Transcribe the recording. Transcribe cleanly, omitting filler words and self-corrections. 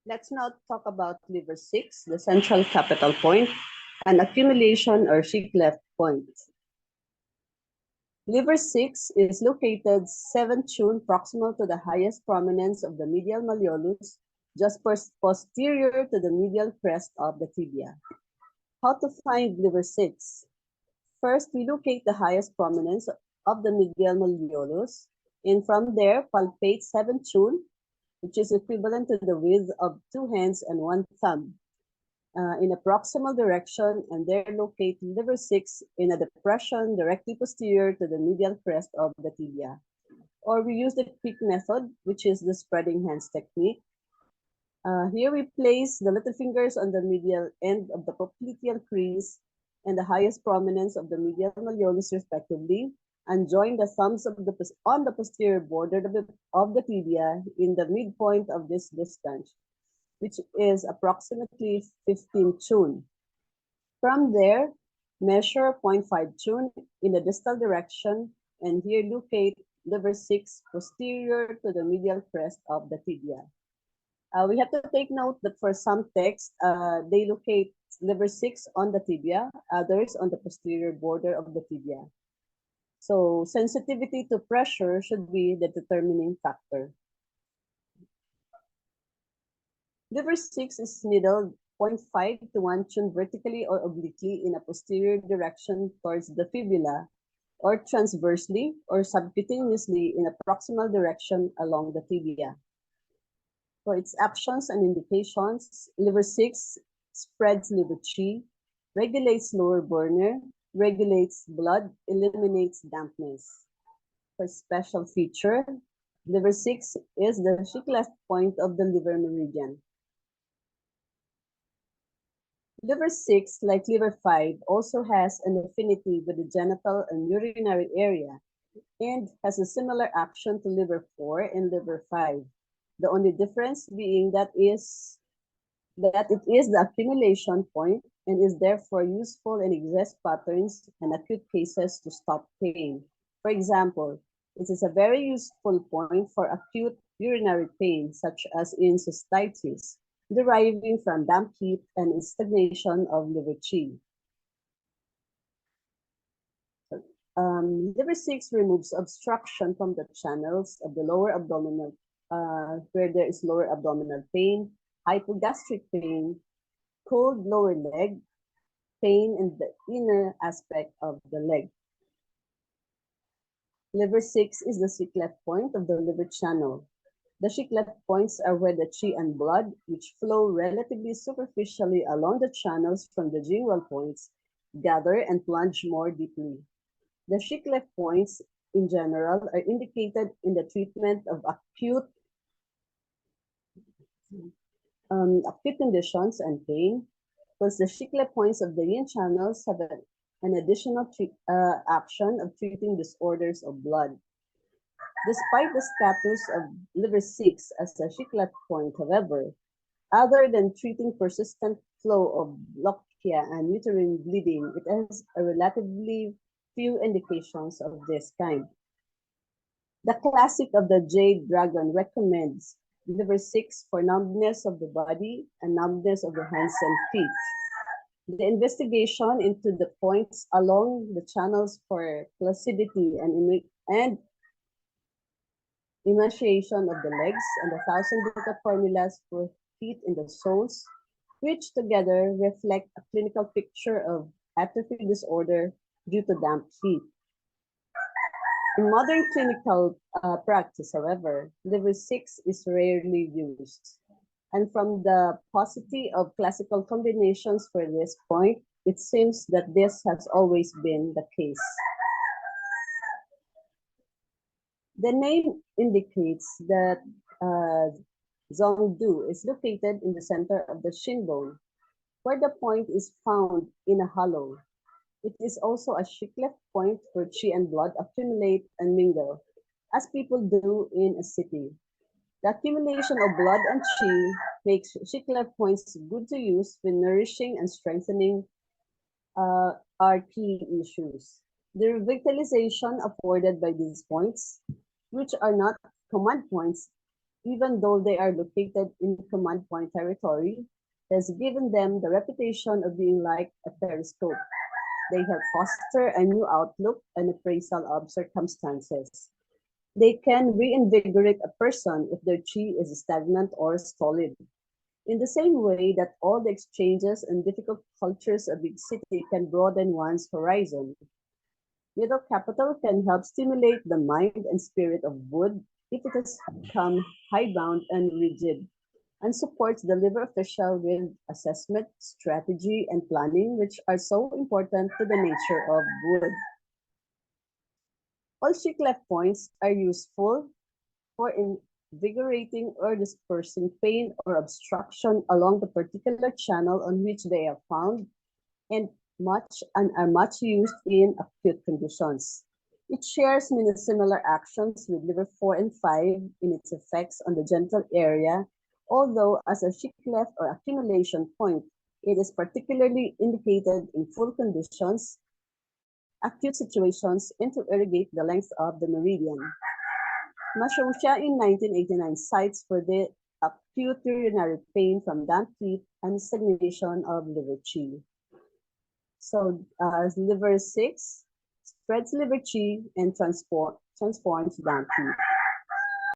Let's now talk about liver 6, the central capital point, and accumulation or Xi-Cleft point. Liver 6 is located 7th June proximal to the highest prominence of the medial malleolus, just posterior to the medial crest of the tibia. How to find liver 6? First, we locate the highest prominence of the medial malleolus, and from there, palpate 7th June, which is equivalent to the width of 2 hands and 1 thumb, in a proximal direction, and there locate liver 6 in a depression directly posterior to the medial crest of the tibia. Or we use the quick method, which is the spreading hands technique. Here we place the little fingers on the medial end of the popliteal crease and the highest prominence of the medial malleolus respectively, and join the thumbs on the posterior border of the tibia in the midpoint of this distance, which is approximately 15 June. From there, measure 0.5 June in the distal direction, and here locate liver 6 posterior to the medial crest of the tibia. We have to take note that for some texts, they locate liver 6 on the tibia, others on the posterior border of the tibia. So sensitivity to pressure should be the determining factor. Liver 6 is needled 0.5 to 1 June vertically or obliquely in a posterior direction towards the fibula, or transversely or subcutaneously in a proximal direction along the tibia. For its actions and indications, liver 6 spreads liver chi, regulates lower burner, regulates blood, eliminates dampness. For special feature, liver 6 is the Xi-Cleft point of the liver meridian. Liver 6, like liver 5, also has an affinity with the genital and urinary area and has a similar action to liver 4 and liver 5. The only difference being that it is the accumulation point and is therefore useful in excess patterns and acute cases to stop pain. For example, it is a very useful point for acute urinary pain, such as in cystitis, deriving from damp heat and stagnation of liver chi. Liver 6 removes obstruction from the channels of the lower abdominal, where there is lower abdominal pain, hypogastric pain, cold lower leg, pain in the inner aspect of the leg. Liver 6 is the Xi-Cleft point of the liver channel. The Xi-Cleft points are where the chi and blood, which flow relatively superficially along the channels from the gingival points, gather and plunge more deeply. The Xi-Cleft points, in general, are indicated in the treatment of acute conditions and pain, because the Xi-Cleft points of the yin channels have an additional action of treating disorders of blood. Despite the status of liver 6 as a Xi-Cleft point, however, other than treating persistent flow of lochia and uterine bleeding, it has a relatively few indications of this kind. The classic of the Jade Dragon recommends liver 6 for numbness of the body and numbness of the hands and feet. The investigation into the points along the channels for placidity and emaciation of the legs and the 1,000 beta formulas for feet in the soles, which together reflect a clinical picture of atrophy disorder due to damp feet. In modern clinical practice, however, liver 6 is rarely used. And from the paucity of classical combinations for this point, it seems that this has always been the case. The name indicates that Zhongdu is located in the center of the shin bone, where the point is found in a hollow. It is also a Xi-Cleft point where chi and blood accumulate and mingle, as people do in a city. The accumulation of blood and chi makes Xi-Cleft points good to use when nourishing and strengthening are key issues. The revitalization afforded by these points, which are not command points, even though they are located in command point territory, has given them the reputation of being like a periscope. They help foster a new outlook and appraisal of circumstances. They can reinvigorate a person if their chi is stagnant or stolid. In the same way that all the exchanges and difficult cultures of big city can broaden one's horizon, middle capital can help stimulate the mind and spirit of wood if it has become hidebound and rigid, and supports the liver official with assessment, strategy, and planning, which are so important to the nature of wood. All Xi-Cleft points are useful for invigorating or dispersing pain or obstruction along the particular channel on which they are found and are much used in acute conditions. It shares many similar actions with liver 4 and 5 in its effects on the genital area, although as a Xi-Cleft or accumulation point, it is particularly indicated in full conditions, acute situations, and to irrigate the length of the meridian. Mashosha in 1989 cites for the acute urinary pain from damp heat and stagnation of liver qi. So liver 6 spreads liver qi and transforms damp heat.